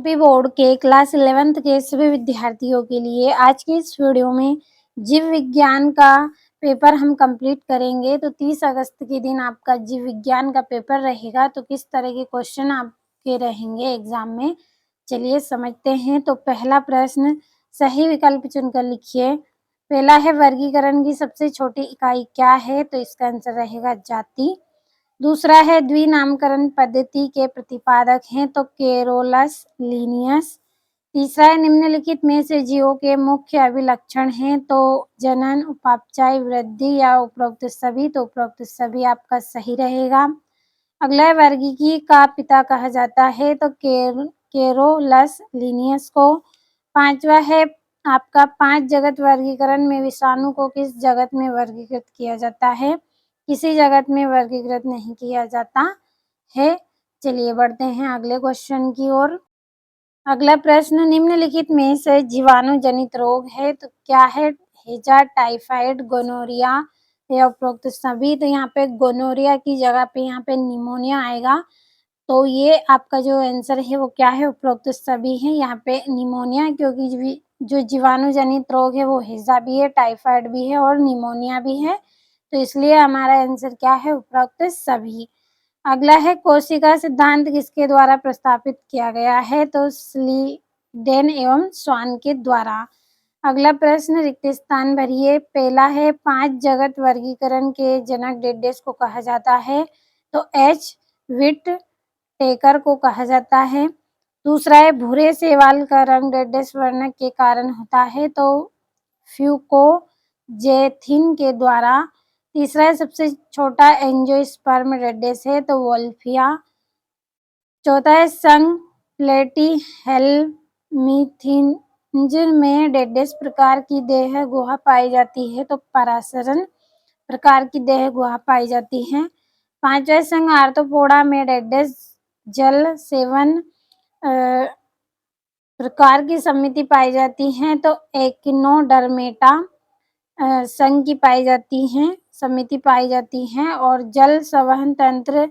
MP board के class 11th के सभी विद्यार्थियों के लिए आज के इस वीडियो में जीव विज्ञान का पेपर हम कंप्लीट करेंगे। तो 30 अगस्त के दिन आपका जीव विज्ञान का पेपर रहेगा। तो किस तरह के क्वेश्चन आपके रहेंगे एग्जाम में, चलिए समझते हैं। तो पहला प्रश्न, सही विकल्प चुनकर लिखिए। पहला है वर्गीकरण की सबसे छोटी इकाई क्या है? तो इसका आंसर रहेगा जाति। दूसरा है द्विनामकरण पद्धति के प्रतिपादक हैं, तो केरोलस लिनियस। तीसरा है निम्नलिखित में से जीवों के मुख्य अभिलक्षण हैं, तो जनन, उपापचय, वृद्धि या उपरोक्त सभी। तो उपरोक्त सभी आपका सही रहेगा। अगला है वर्गीकी का पिता कहा जाता है, तो केरोलस लिनियस को। पांचवा है आपका 5 जगत वर्गीकरण में विषाणु को किस जगत में वर्गीकृत किया जाता है? किसी जगत में वर्गीकृत नहीं किया जाता है। चलिए बढ़ते हैं अगले क्वेश्चन की ओर। अगला प्रश्न, निम्नलिखित में से जीवाणु जनित रोग है तो क्या है? हैजा, टाइफाइड, गोनोरिया या उपरोक्त सभी। तो यहाँ पे गोनोरिया की जगह पे यहाँ पे निमोनिया आएगा। तो ये आपका जो आंसर है वो क्या है? उपरोक्त सभी है। यहाँ पे निमोनिया, क्योंकि जो जीवाणु जनित रोग है वो हैजा भी है, टाइफाइड भी है और निमोनिया भी है। तो इसलिए हमारा आंसर क्या है? उपरोक्त सभी। अगला है कोशिका सिद्धांत किसके द्वारा प्रस्तावित किया गया है? तो स्लीडेन एवं स्वान के द्वारा। अगला प्रश्न, रिक्त स्थान भरिए। पहला है 5 जगत वर्गीकरण के जनक डेडेस को कहा जाता है, तो एच विट टेकर को कहा जाता है। दूसरा है भूरे शैवाल का रंग डेडेस वर्णक के कारण होता है, तो फ्यूकोजेथिन के द्वारा। तीसरा है सबसे छोटा एंजियोस्पर्म रेडियस है, तो वोल्फिया। चौथा है संघ प्लेटीहेल्मिन्थिज में डेडेस प्रकार की देह गुहा पाई जाती है, तो पराशरन प्रकार की देह गुहा पाई जाती है। पांचवा संघ आर्थ्रोपोडा में डेडेस जल सेवन प्रकार की समिति पाई जाती है, तो एक्नोडर्मेटा संघ की पाई जाती हैं, समिति पाई जाती हैं। और जल संवहन तंत्र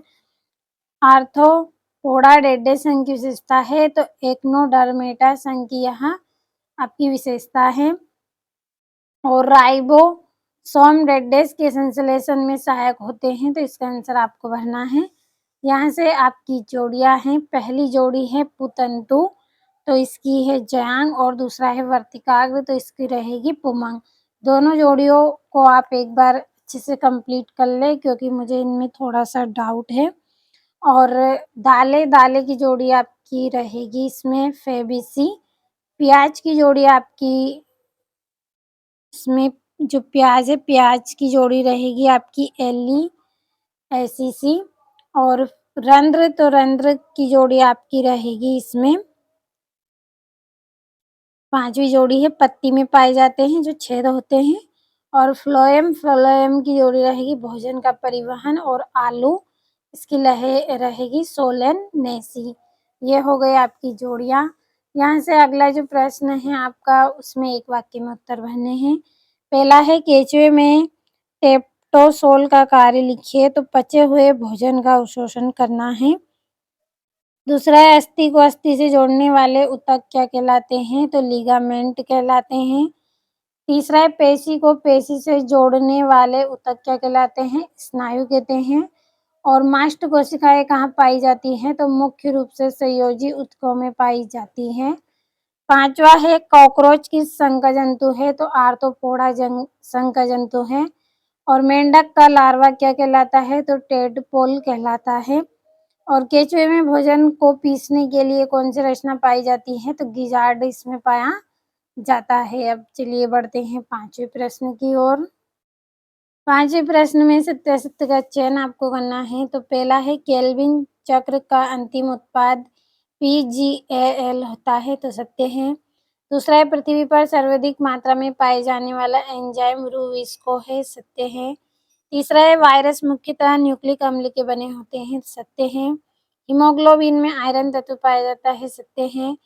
आर्थ्रोपोडा डेडेस संघ की विशेषता है, तो एक्नोडर्मेटा संघ की यहाँ आपकी विशेषता है। और राइबोसोम डेडेस के संश्लेषण में सहायक होते हैं, तो इसका आंसर आपको भरना है। यहाँ से आपकी जोड़ियां हैं। पहली जोड़ी है पुतंतु, तो इसकी है जयांग, और दूसरा है वर्तिकाग्र, तो इसकी रहेगी पुमंग। दोनों जोड़ियों को आप एक बार अच्छे से कंप्लीट कर ले, क्योंकि मुझे इनमें थोड़ा सा डाउट है। और दाले की जोड़ी आपकी रहेगी इसमें फेबिसी। प्याज की जोड़ी आपकी इसमें जो प्याज है, प्याज की जोड़ी रहेगी आपकी एली एसीसी। और रंध्र की जोड़ी आपकी रहेगी इसमें। पांचवी जोड़ी है पत्ती में पाए जाते हैं जो छेद होते हैं। और फ्लोएम की जोड़ी रहेगी भोजन का परिवहन और आलू, इसकी रहेगी सोलेनेसी। ये हो गई आपकी जोड़ियां। यहाँ से अगला जो प्रश्न है आपका, उसमें एक वाक्य में उत्तर भरने हैं। पहला है केचुए में टेप्टोसोल का कार्य लिखिए, तो पचे हुए भोजन का अवशोषण करना है। दूसरा है अस्थि को अस्थि से जोड़ने वाले ऊतक क्या कहलाते हैं? तो लिगामेंट कहलाते हैं। तीसरा है पेशी को पेशी से जोड़ने वाले ऊतक क्या कहलाते हैं? स्नायु कहते हैं। और मास्ट कोशिकाएं कहाँ पाई जाती हैं? तो मुख्य रूप से संयोजी ऊतकों में पाई जाती हैं। पांचवा है कॉकरोच किस संघ का जंतु है? तो आर्थ्रोपोडा संघ का जंतु है। और मेंढक का लार्वा क्या कहलाता है? तो टेडपोल कहलाता है। और केचुए में भोजन को पीसने के लिए कौन सी रचना पाई जाती है? तो गिजार्ड इसमें पाया जाता है। अब चलिए बढ़ते हैं 5वें प्रश्न की ओर। 5वें प्रश्न में सत्य असत्य का चयन आपको करना है। तो पहला है केल्विन चक्र का अंतिम उत्पाद PgAl होता है, तो सत्य है। दूसरा है पृथ्वी पर सर्वाधिक मात्रा में पाए जाने वाला एंजाइम रूबिस्को है, सत्य है। तीसरा है वायरस मुख्यतः न्यूक्लिक अम्ल के बने होते हैं, सत्य है। हीमोग्लोबिन में आयरन तत्व पाया जाता है, सत्य है।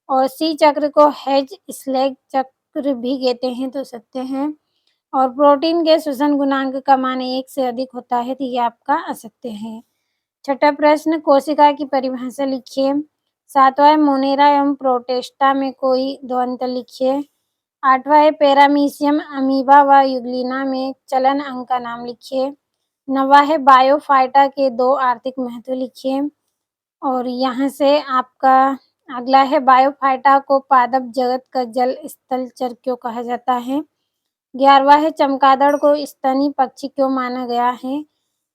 और सी चक्र को हेज स्लेग चक्र भी कहते हैं, तो सत्य है। और प्रोटीन के श्वसन गुणांक का मान 1 से अधिक होता है, तो ये आपका असत्य है। छठा प्रश्न, कोशिका की परिभाषा लिखिए। 7वां है मोनेरा एवं प्रोटेस्टा में कोई दो अंतर लिखिए। 8वां है पैरामीशियम अमीबा व यूग्लिना में चलन अंग का नाम लिखिए। 9वां है बायोफाइटा के दो आर्थिक महत्व लिखिए। और यहाँ से आपका अगला है बायोफाइटा को पादप जगत का जल स्थलचर क्यों कहा जाता है। 11वां है चमगादड़ को स्तनी पक्षी क्यों माना गया है।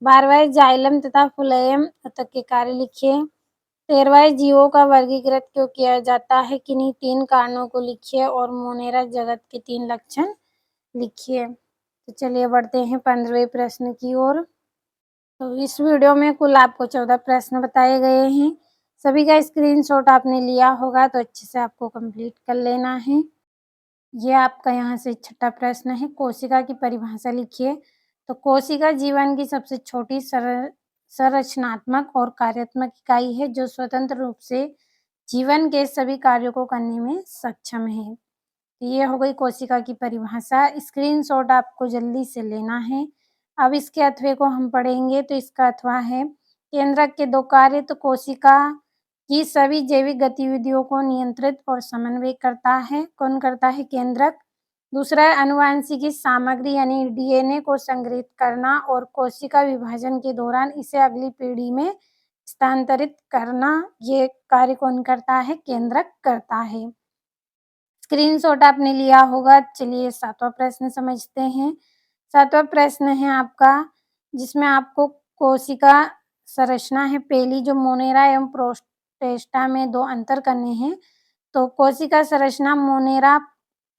12वां है जाइलम तथा फ्लोएम ऊतक के कार्य लिखिए। 13वां है जीवों का वर्गीकृत क्यों किया जाता है, किन्हीं 3 कारणों को लिखिए और मोनेरा जगत के 3 लक्षण लिखिए। तो चलिए बढ़ते हैं 15वें प्रश्न की ओर। तो इस वीडियो में कुल आपको 14 प्रश्न बताए गए हैं। सभी का स्क्रीनशॉट आपने लिया होगा तो अच्छे से आपको कंप्लीट कर लेना है। ये आपका यहाँ से छठा प्रश्न है, कोशिका की परिभाषा लिखिए। तो कोशिका जीवन की सबसे छोटी संरचनात्मक और कार्यात्मक इकाई है जो स्वतंत्र रूप से जीवन के सभी कार्यों को करने में सक्षम है। तो ये हो गई कोशिका की परिभाषा। स्क्रीनशॉट आपको जल्दी से लेना है। अब इसके अथवे को हम पढ़ेंगे। तो इसका अथवा है केंद्रक के 2 कार्य। तो कोशिका की सभी जैविक गतिविधियों को नियंत्रित और समन्वय करता है। कौन करता है? केंद्रक। दूसरा है आनुवांशिकी सामग्री यानी डीएनए को संग्रहित करना और कोशिका विभाजन के दौरान इसे अगली पीढ़ी में स्थानांतरित करना। ये कार्य कौन करता है? केंद्रक करता है। स्क्रीनशॉट आपने लिया होगा। चलिए 7वां प्रश्न समझते हैं। 7वां प्रश्न है आपका जिसमें आपको कोशिका संरचना है पहली जो मोनेरा एवं प्रोटेस्टा में 2 अंतर करने हैं। तो कोशिका संरचना मोनेरा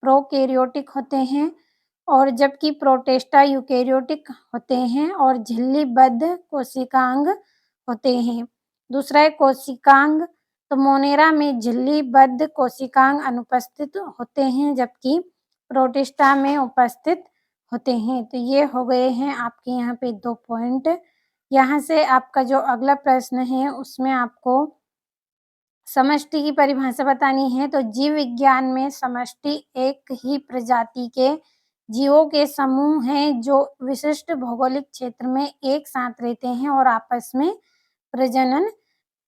प्रोकैरियोटिक होते हैं और जबकि प्रोटेस्टा यूकैरियोटिक होते हैं और झिल्लीबद्ध कोशिकांग होते हैं। दूसरा है कोशिकांग। तो मोनेरा में झिल्लीबद्ध कोशिकांग अनुपस्थित होते हैं जबकि प्रोटिस्टा में उपस्थित होते हैं। तो ये हो गए हैं आपके यहाँ पे 2 पॉइंट। यहाँ से आपका जो अगला प्रश्न है उसमें आपको समष्टि की परिभाषा बतानी है। तो जीव विज्ञान में समष्टि एक ही प्रजाति के जीवों के समूह हैं जो विशिष्ट भौगोलिक क्षेत्र में एक साथ रहते हैं और आपस में प्रजनन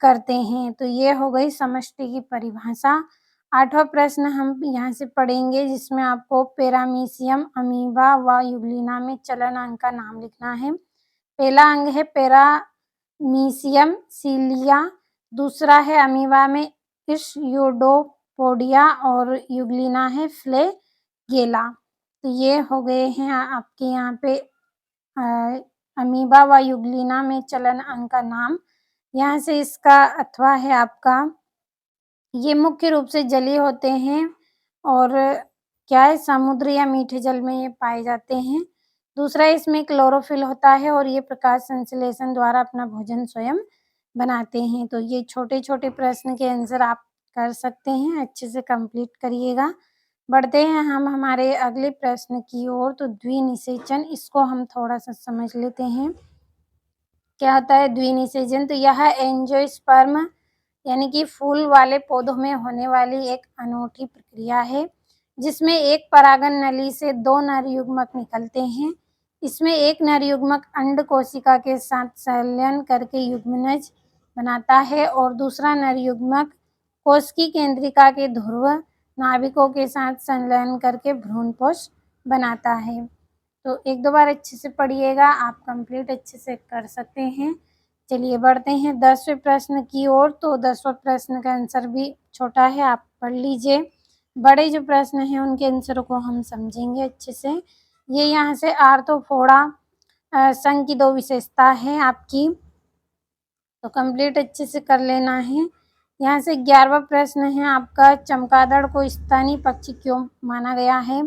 करते हैं। तो ये हो गई समष्टि की परिभाषा। 8वां प्रश्न हम यहाँ से पढ़ेंगे जिसमें आपको पैरामीशियम अमीबा व यूग्लिना में चलन अंग का नाम लिखना है। पहला अंग है पैरामीशियम सीलिया। दूसरा है अमीबा में इश्यूडोपोडिया और यूग्लिना है फ्लैगेला। तो ये हो गए हैं आपके यहाँ पे अमीबा व यूग्लिना में चलन अंग का नाम। यहाँ से इसका अथवा है आपका ये मुख्य रूप से जलीय होते हैं और क्या है समुद्र या मीठे जल में ये पाए जाते हैं। दूसरा इसमें क्लोरोफिल होता है और ये प्रकाश संश्लेषण द्वारा अपना भोजन स्वयं बनाते हैं। तो ये छोटे-छोटे प्रश्न के आंसर आप कर सकते हैं, अच्छे से कंप्लीट करिएगा। बढ़ते हैं हम हमारे अगले प्रश्न की ओर। तो द्विनिषेचन इसको हम थोड़ा-सा समझ लेते हैं। क्या होता है द्विनिषेचन? तो यह एंजियोस्पर्म यानी कि फूल वाले पौधों में होने वाली एक अनूठी प्रक्रिया है जिसमें एक परागन नली से 2 नर युग्मक निकलते हैं। इसमें एक नर युग्मक अंड कोशिका के साथ संलयन करके युग्मनज बनाता है और दूसरा नर युग्मक कोशिकी केंद्रिका के ध्रुव नाभिकों के साथ संलयन करके भ्रूणपोष बनाता है। तो 1-2 बार अच्छे से पढ़िएगा, आप कंप्लीट अच्छे से कर सकते हैं। चलिए बढ़ते हैं 10वें प्रश्न की ओर। तो 10वां प्रश्न का आंसर भी छोटा है, आप पढ़ लीजिए। बड़े जो प्रश्न हैं उनके आंसरों को हम समझेंगे अच्छे से। ये यहाँ से आर्थ्रोपोडा संघ की 2 विशेषता है आपकी, तो कंप्लीट अच्छे से कर लेना है। यहाँ से 11वां प्रश्न है आपका चमगादड़ को स्तनी पक्षी क्यों माना गया है।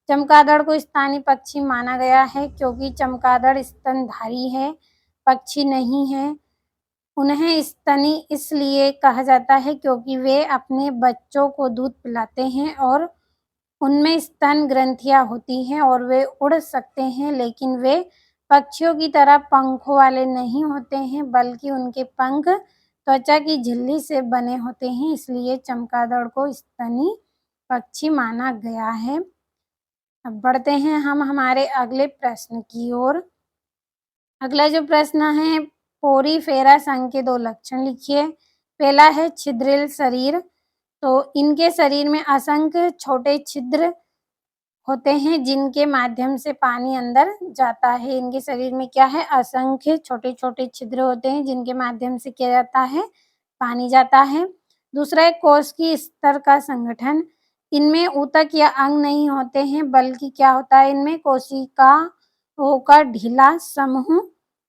चमगादड़ को स्तनी पक्षी माना गया है क्योंकि चमगादड़ स्तनधारी है, पक्षी नहीं है। उन्हें स्तनी इसलिए कहा जाता है क्योंकि वे अपने बच्चों को दूध पिलाते हैं और उनमें स्तन ग्रंथियां होती हैं और वे उड़ सकते हैं, लेकिन वे पक्षियों की तरह पंखों वाले नहीं होते हैं बल्कि उनके पंख त्वचा की झिल्ली से बने होते हैं, इसलिए चमगादड़ को स्तनी पक्षी माना गया है। अब बढ़ते हैं हम हमारे अगले प्रश्न की ओर। अगला जो प्रश्न है पोरीफेरा संघ के 2 लक्षण लिखिए। पहला है छिद्रिल शरीर, तो इनके शरीर में असंख्य छोटे छिद्र होते हैं जिनके माध्यम से पानी अंदर जाता है। इनके शरीर में क्या है, असंख्य छोटे-छोटे छिद्र होते हैं जिनके माध्यम से क्या जाता है, पानी जाता है। दूसरा है कोश की स्तर का संगठन, इनमें ऊतक या अंग नहीं होते हैं बल्कि क्या होता है, इनमें कोशिकाओं का ढीला समूह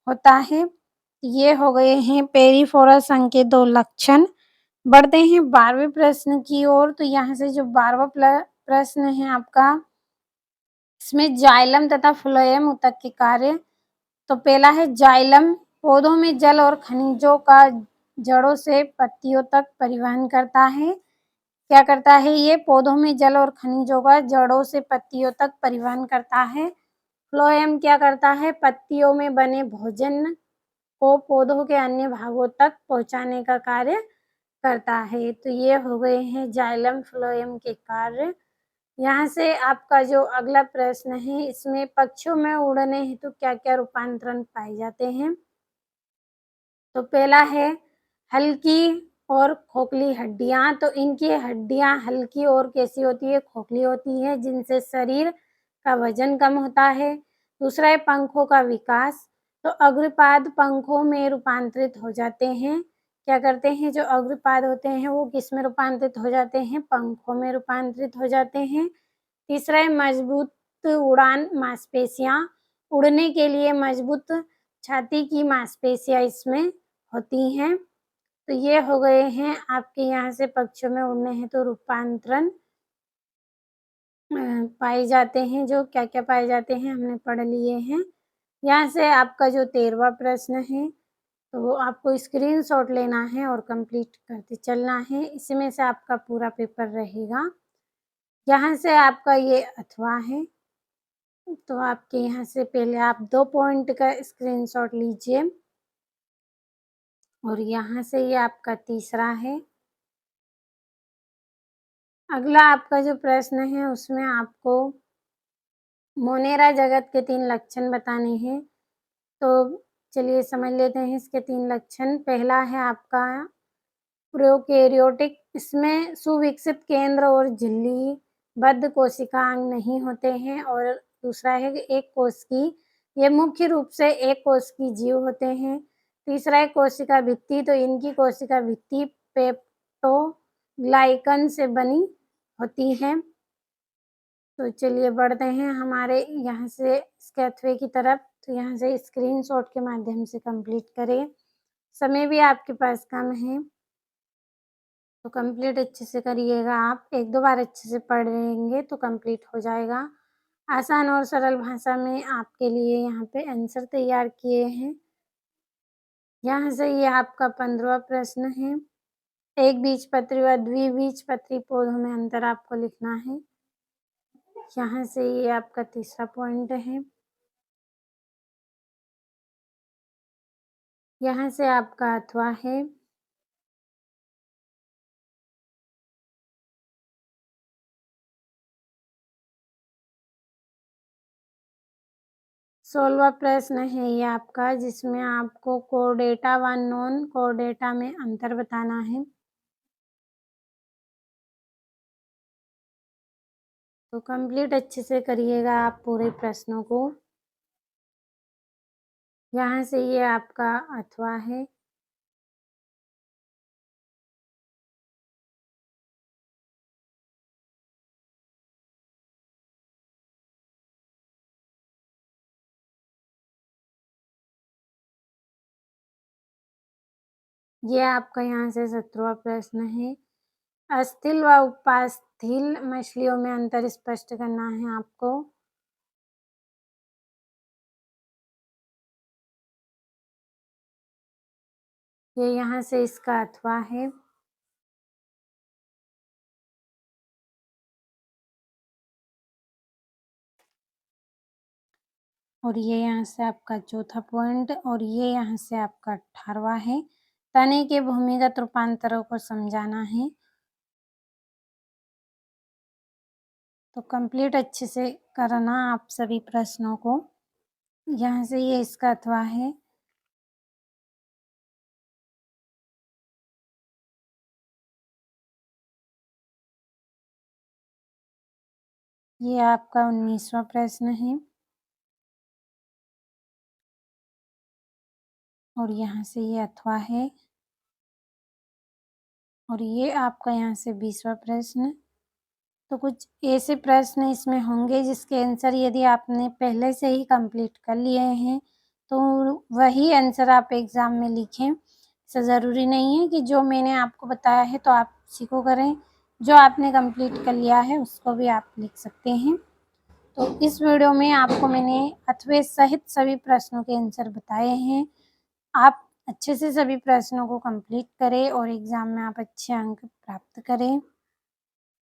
होता है। ये हो गए हैं पेरिफोरस अंग के 2 लक्षण। बढ़ते हैं 12वें प्रश्न की ओर, तो यहाँ से जो 12वां प्रश्न है आपका, इसमें जाइलम तथा फ्लोएम ऊतक के कार्य। तो पहला है जाइलम, पौधों में जल और खनिजों का जड़ों से पत्तियों तक परिवहन करता है। क्या करता है ये, पौधों में जल और खनिजों का जड़ों से पत्तियों तक परिवहन करता है। फ्लोएम क्या करता है, पत्तियों में बने भोजन को पौधों के अन्य भागों तक पहुंचाने का कार्य करता है। तो ये हो गए हैं जाइलम फ्लोएम के कार्य। यहाँ से आपका जो अगला प्रश्न है, इसमें पक्षियों में उड़ने हेतु क्या-क्या रूपांतरण पाए जाते हैं। तो पहला है हल्की और खोखली हड्डियाँ, तो इनकी हड्डियाँ हल्की और कैसी होती है, खोखली होती है, जिनसे शरीर का वजन कम होता है। दूसरा है पंखों का विकास, तो अग्रपाद पंखों में रूपांतरित हो जाते हैं। क्या करते हैं, जो अग्रपाद होते हैं वो किसमें रूपांतरित हो जाते हैं, पंखों में रूपांतरित हो जाते हैं। तीसरा है मजबूत उड़ान मांसपेशियाँ, उड़ने के लिए मजबूत छाती की मांसपेशियाँ इसमें होती हैं। तो ये हो गए हैं आपके यहाँ से पक्षियों में उड़ने हेतु रूपांतरण पाए जाते हैं। जो क्या-क्या पाए जाते हैं हमने पढ़ लिए हैं। यहाँ से आपका जो 13वां प्रश्न है, तो आपको स्क्रीनशॉट लेना है और कंप्लीट करते चलना है। इसमें से आपका पूरा पेपर रहेगा। यहाँ से आपका ये अथवा है, तो आपके यहाँ से पहले आप 2 पॉइंट का स्क्रीनशॉट लीजिए और यहाँ से ये आपका तीसरा है। अगला आपका जो प्रश्न है उसमें आपको मोनेरा जगत के 3 लक्षण बताने हैं। तो चलिए समझ लेते हैं इसके 3 लक्षण। पहला है आपका प्रोकैरियोटिक, इसमें सुविकसित केंद्र और झिल्लीबद्ध कोशिकांग नहीं होते हैं। और दूसरा है कि एक कोश की, ये मुख्य रूप से एक कोश की जीव होते हैं। तीसरा है कोशिका भित्ति, तो इनकी कोशिका भित्ति पेप्टोग्लाइकन से बनी होती है। तो चलिए बढ़ते हैं हमारे यहाँ से इसके अथवे की तरफ। तो यहाँ से स्क्रीनशॉट के माध्यम से कंप्लीट करें। समय भी आपके पास कम है, तो कंप्लीट अच्छे से करिएगा आप। 1-2 बार अच्छे से पढ़ लेंगे तो कंप्लीट हो जाएगा। आसान और सरल भाषा में आपके लिए यहाँ पे आंसर तैयार किए हैं। यहाँ से ये आपका 15वां प्रश्न है। एक बीजपत्री व द्विबीजपत्री पौधों में अंतर आपको लिखना है। यहाँ से ये आपका तीसरा पॉइंट है। यहाँ से आपका अथवा है। सोलहवां प्रश्न है ये आपका, जिसमें आपको कोर्डेटा व नॉन कोर्डेटा में अंतर बताना है। तो कंप्लीट अच्छे से करिएगा आप पूरे प्रश्नों को। यहाँ से ये आपका अथवा है। ये आपका यहाँ से 17वां प्रश्न है। अस्थिल व उपास्थि मछलियों में अंतर स्पष्ट करना है आपको। ये यहाँ से इसका अथवा है। और ये यहाँ से आपका चौथा पॉइंट, और ये यहाँ से आपका 18वां है। तने के भूमिगत रूपांतरों को समझाना है। तो कंप्लीट अच्छे से करना आप सभी प्रश्नों को। यहाँ से ये इसका अथवा है। ये आपका 19वां प्रश्न है और यहाँ से ये अथवा है और ये आपका यहाँ से 20वां प्रश्न। तो कुछ ऐसे प्रश्न इसमें होंगे जिसके आंसर यदि आपने पहले से ही कंप्लीट कर लिए हैं, तो वही आंसर आप एग्ज़ाम में लिखें। ऐसा ज़रूरी नहीं है कि जो मैंने आपको बताया है तो आप उसी को करें। जो आपने कंप्लीट कर लिया है उसको भी आप लिख सकते हैं। तो इस वीडियो में आपको मैंने अथवे सहित सभी प्रश्नों के आंसर बताए हैं। आप अच्छे से सभी प्रश्नों को कंप्लीट करें और एग्ज़ाम में आप अच्छे अंक प्राप्त करें।